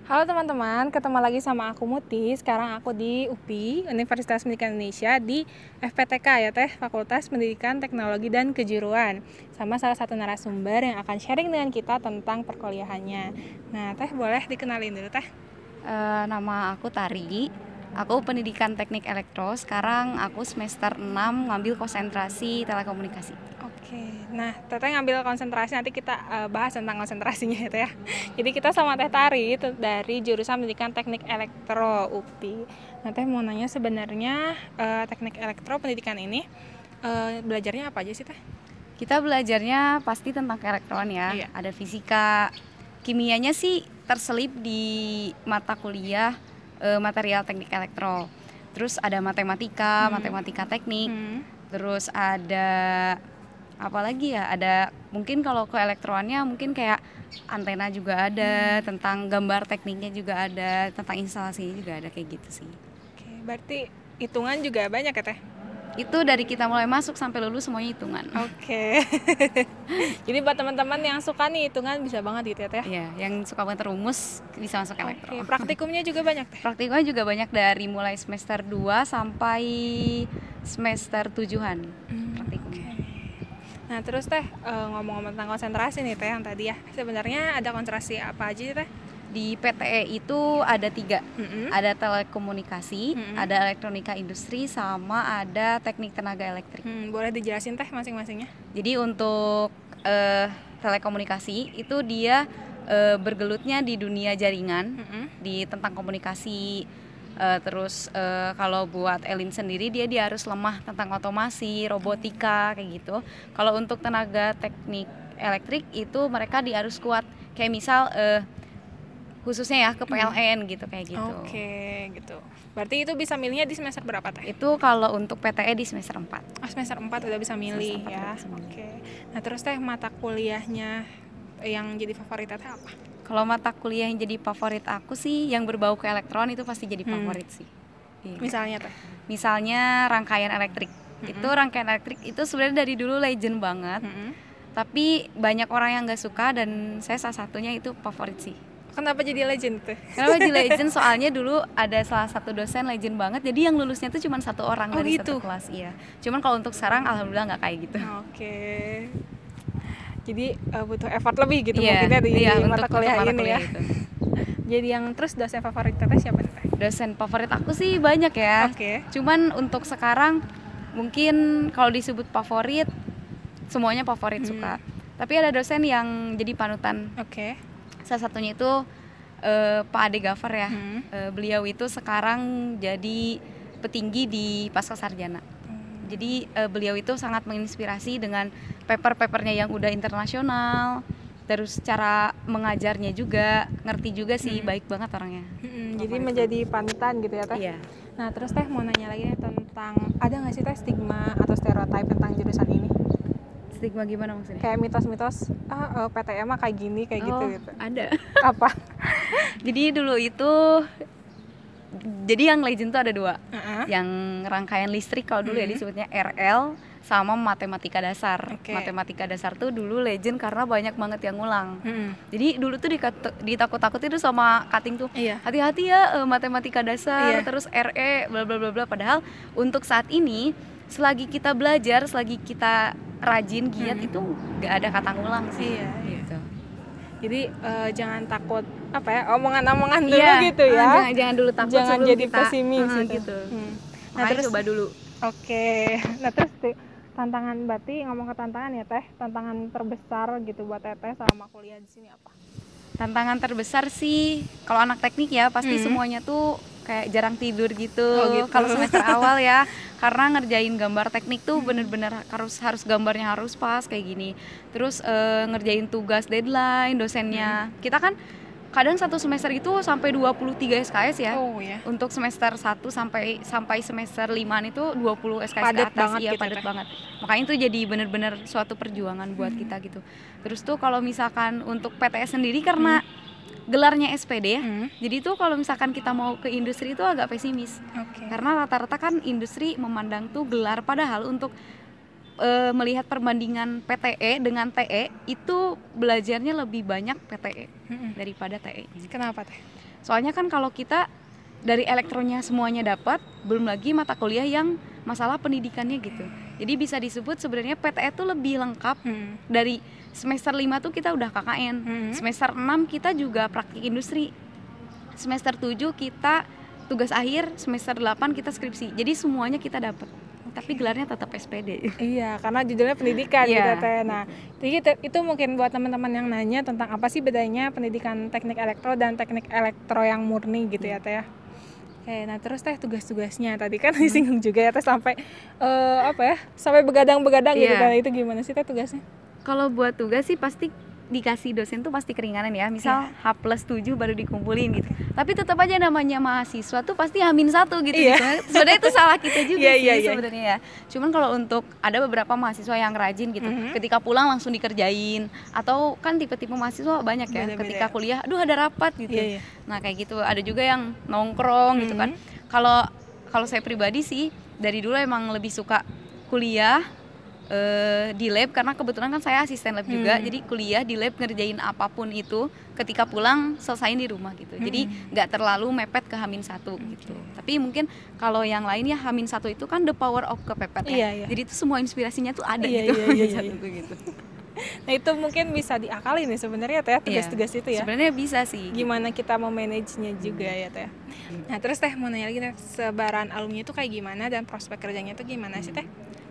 Halo teman-teman, ketemu lagi sama aku Muti. Sekarang aku di UPI, Universitas Pendidikan Indonesia, di FPTK ya Teh, Fakultas Pendidikan Teknologi dan Kejuruan. Sama salah satu narasumber yang akan sharing dengan kita tentang perkuliahannya. Nah Teh, boleh dikenalin dulu Teh? Nama aku Tari. Aku pendidikan teknik elektro. Sekarang aku semester 6 ngambil konsentrasi telekomunikasi. Oke, nah Teteh ngambil konsentrasi, nanti kita bahas tentang konsentrasinya ya Teh ya. Jadi kita sama Teh Tari dari jurusan Pendidikan Teknik Elektro UPI. Nah Teh mau nanya sebenarnya teknik elektro pendidikan ini belajarnya apa aja sih Teh? Kita belajarnya pasti tentang keelektronan ya. Iya. Ada fisika, kimianya sih terselip di mata kuliah material teknik elektro. Terus ada matematika, matematika teknik. Terus ada apa lagi ya? Ada mungkin kalau ke elektroniknya mungkin kayak antena juga ada, tentang gambar tekniknya juga ada, tentang instalasinya juga ada kayak gitu sih. Oke, berarti hitungan juga banyak ya Teh? Itu dari kita mulai masuk sampai lulus semuanya hitungan. Oke. Jadi buat teman-teman yang suka nih hitungan bisa banget gitu ya Teh? Iya, yang suka banget rumus bisa masuk elektro. Oke, praktikumnya juga banyak Teh? Praktikumnya juga banyak dari mulai semester 2 sampai semester 7-an praktikumnya. Nah terus Teh, ngomong-ngomong tentang konsentrasi nih Teh yang tadi ya, sebenarnya ada konsentrasi apa aja sih Teh? Di PTE itu ada 3, ada telekomunikasi, ada elektronika industri, sama ada teknik tenaga elektrik. Boleh dijelasin Teh masing-masingnya? Jadi untuk telekomunikasi itu dia bergelutnya di dunia jaringan, di tentang komunikasi. Terus kalau buat Elin sendiri dia harus lemah tentang otomasi, robotika kayak gitu. Kalau untuk tenaga teknik elektrik itu mereka harus kuat, kayak misal khususnya ya ke PLN gitu kayak gitu. Oke, gitu. Berarti itu bisa milihnya di semester berapa Teh? Itu kalau untuk PTE di semester 4. Semester 4 udah bisa milih ya. Oke. Nah terus Teh, mata kuliahnya yang jadi favorit Teh apa? Kalau mata kuliah yang jadi favorit aku sih yang berbau ke elektron itu pasti jadi favorit sih. Iya. Misalnya Teh? Misalnya rangkaian elektrik. Itu rangkaian elektrik itu sebenarnya dari dulu legend banget. Tapi banyak orang yang nggak suka dan saya salah satunya itu favorit sih. Kenapa jadi legend tuh? Kenapa jadi legend? Soalnya dulu ada salah satu dosen legend banget. Jadi yang lulusnya tuh cuma satu orang dari gitu? satu kelas. Iya. Cuman kalau untuk sekarang alhamdulillah nggak kayak gitu. Oke. Jadi butuh effort lebih gitu Iya, mungkinnya di mata untuk kuliah mata ini kuliah ya. itu. Jadi yang terus dosen favorit Teteh siapa Teh? Dosen favorit aku sih banyak ya. Oke. Cuman untuk sekarang mungkin kalau disebut favorit semuanya favorit suka. Tapi ada dosen yang jadi panutan. Oke. Salah satunya itu Pak Ade Gafar ya. Beliau itu sekarang jadi petinggi di Pascasarjana. Jadi beliau itu sangat menginspirasi dengan paper-papernya yang udah internasional. Terus cara mengajarnya juga, ngerti juga sih, baik banget orangnya. Jadi menjadi panutan gitu ya Teh? Iya. Nah terus Teh mau nanya lagi tentang, ada nggak sih Teh stigma atau stereotype tentang jurusan ini? Stigma gimana maksudnya? Kayak mitos-mitos, PTM mah kayak gini, kayak gitu. Ada. Apa? Jadi dulu itu, jadi yang legend tuh ada 2. Yang rangkaian listrik kalau dulu ya disebutnya RL, sama matematika dasar. Matematika dasar tuh dulu legend karena banyak banget yang ngulang. Jadi dulu tuh ditakut-takutin tuh sama cutting tuh. Hati-hati ya matematika dasar, terus RE bla bla bla bla. Padahal untuk saat ini selagi kita belajar, selagi kita rajin, giat itu gak ada kata ngulang sih. Gitu. Jadi jangan takut apa ya, omongan-omongan dulu gitu ya. Jangan dulu takut, jangan jadi kita, pesimis gitu. Nah terus coba dulu. Oke. Nah terus tantangan, berarti ngomong ke tantangan ya Teh, tantangan terbesar gitu buat Teteh selama kuliah di sini apa? Tantangan terbesar sih kalau anak teknik ya pasti semuanya tuh kayak jarang tidur gitu. Kalau semester awal ya, karena ngerjain gambar teknik tuh bener-bener harus gambarnya harus pas kayak gini. Terus ngerjain tugas deadline dosennya. Kita kan kadang satu semester itu sampai 23 SKS ya. Untuk semester 1 sampai semester 5 itu 20 SKS padat ke atas. banget Iya, gitu, padat banget. Makanya itu jadi bener-bener suatu perjuangan buat kita gitu. Terus tuh kalau misalkan untuk PTS sendiri karena gelarnya SPD ya. Jadi tuh kalau misalkan kita mau ke industri itu agak pesimis. Karena rata-rata kan industri memandang tuh gelar, padahal untuk melihat perbandingan PTE dengan TE itu belajarnya lebih banyak PTE daripada TE. Kenapa Teh? Soalnya kan kalau kita dari elektronya semuanya dapat, belum lagi mata kuliah yang masalah pendidikannya gitu. Jadi bisa disebut sebenarnya PTE itu lebih lengkap. Dari semester 5 tuh kita udah KKN, semester 6 kita juga praktik industri, semester 7 kita tugas akhir, semester 8 kita skripsi. Jadi semuanya kita dapat. Tapi gelarnya tetap SPD. Iya, karena judulnya pendidikan gitu Teh. Nah, jadi itu mungkin buat teman-teman yang nanya tentang apa sih bedanya pendidikan teknik elektro dan teknik elektro yang murni gitu ya Teh. Oke, nah terus Teh tugas-tugasnya tadi kan disinggung juga ya Teh sampai sampai begadang-begadang gitu kan. Itu gimana sih Teh tugasnya? Kalau buat tugas sih pasti dikasih dosen tuh pasti keringanan ya, misal H+7 baru dikumpulin gitu. Tapi tetap aja namanya mahasiswa tuh pasti H-1 gitu. Sebenarnya itu salah kita juga sih sebenarnya ya. Cuman kalau untuk ada beberapa mahasiswa yang rajin gitu, ketika pulang langsung dikerjain, atau kan tipe-tipe mahasiswa banyak ya, ketika kuliah aduh ada rapat gitu. Nah kayak gitu, ada juga yang nongkrong gitu kan. Kalau saya pribadi sih dari dulu emang lebih suka kuliah di lab, karena kebetulan kan saya asisten lab juga, jadi kuliah di lab ngerjain apapun itu, ketika pulang selesaiin di rumah gitu. Jadi nggak terlalu mepet ke H-1 gitu. Tapi mungkin kalau yang lain ya H-1 itu kan the power of kepepet ya. Jadi itu semua inspirasinya tuh ada gitu. Gitu. Nah itu mungkin bisa diakali nih sebenarnya Teh tugas-tugas itu ya. Sebenarnya bisa sih. Gimana kita mau manage-nya juga ya Teh. Nah terus Teh mau nanya lagi Teh, sebaran alumni itu kayak gimana dan prospek kerjanya itu gimana sih Teh?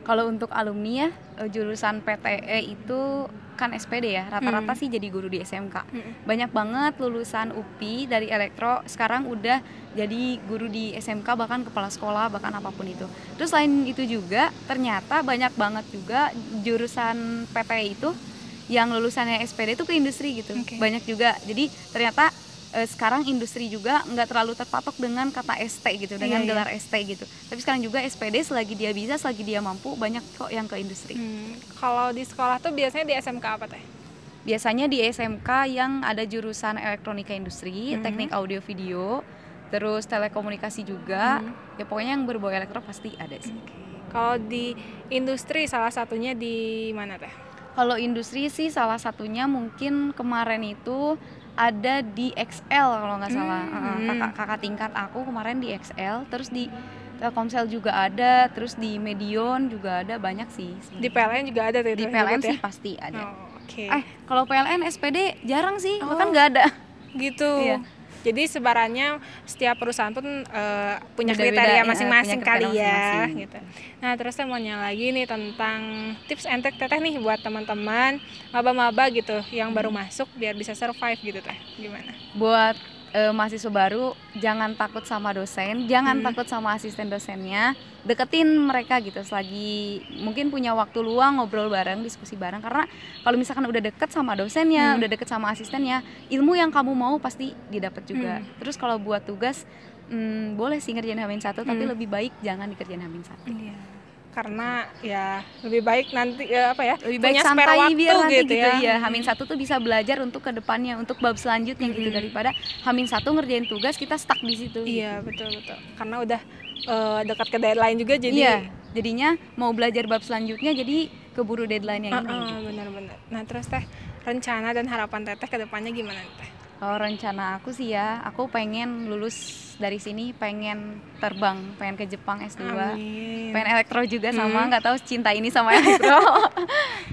Kalau untuk alumni ya, jurusan PTE itu kan SPD ya, rata-rata sih jadi guru di SMK. Banyak banget lulusan UPI dari elektro sekarang udah jadi guru di SMK, bahkan kepala sekolah, bahkan apapun itu. Terus selain itu juga ternyata banyak banget juga jurusan PTE itu yang lulusannya SPD itu ke industri gitu. Banyak juga. Jadi ternyata sekarang industri juga nggak terlalu terpatok dengan kata ST gitu, dengan gelar ST gitu. Tapi sekarang juga SPD selagi dia bisa, selagi dia mampu, banyak kok yang ke industri. Kalau di sekolah tuh biasanya di SMK apa Teh? Biasanya di SMK yang ada jurusan elektronika industri, teknik audio video, terus telekomunikasi juga. Ya pokoknya yang berbau elektro pasti ada sih. Kalau di industri salah satunya di mana Teh? Kalau industri sih salah satunya mungkin kemarin itu ada di XL kalau nggak salah. Kakak tingkat aku kemarin di XL, terus di Telkomsel juga ada, terus di Medion juga ada, banyak sih. Di PLN juga ada tuh? Di PLN sih pasti ada. Oke. Kalau PLN SPD jarang sih, bahkan nggak ada. Gitu. Iya. Jadi sebarannya setiap perusahaan pun punya kriteria masing-masing kali ya gitu. Nah terus saya mau nanya lagi nih tentang tips and trick Teteh nih buat teman-teman maba-maba gitu yang baru masuk biar bisa survive gitu Teh, gimana? Buat mahasiswa baru jangan takut sama dosen, jangan takut sama asisten dosennya, deketin mereka gitu selagi mungkin punya waktu luang, ngobrol bareng, diskusi bareng, karena kalau misalkan udah deket sama dosennya, udah deket sama asistennya, ilmu yang kamu mau pasti didapat juga. Terus kalau buat tugas boleh sih ngerjain H-1, tapi lebih baik jangan dikerjain H-1. Karena ya lebih baik nanti lebih baik santai biar nanti gitu ya. H-1 tuh bisa belajar untuk kedepannya, untuk bab selanjutnya gitu, daripada H-1 ngerjain tugas kita stuck di situ. Iya gitu. Betul. Karena udah dekat ke deadline juga jadi jadinya mau belajar bab selanjutnya jadi keburu deadline-nya ini. Benar-benar. Nah terus Teh, rencana dan harapan Teteh ke depannya gimana Teh? Rencana aku sih ya, aku pengen lulus dari sini, pengen terbang, pengen ke Jepang S2. Amin. Pengen elektro juga sama, nggak tahu cinta ini sama elektro.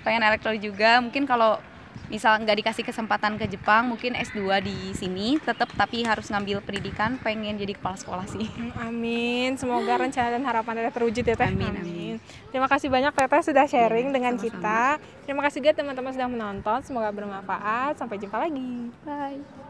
Pengen elektro juga, mungkin kalau misal nggak dikasih kesempatan ke Jepang, mungkin S2 di sini tetap, tapi harus ngambil pendidikan, pengen jadi kepala sekolah sih. Amin, semoga rencana dan harapan Teteh terwujud ya Teh. Amin. Terima kasih banyak Teteh sudah sharing dengan kita. Terima kasih juga teman-teman sudah menonton, semoga bermanfaat. Sampai jumpa lagi. Bye.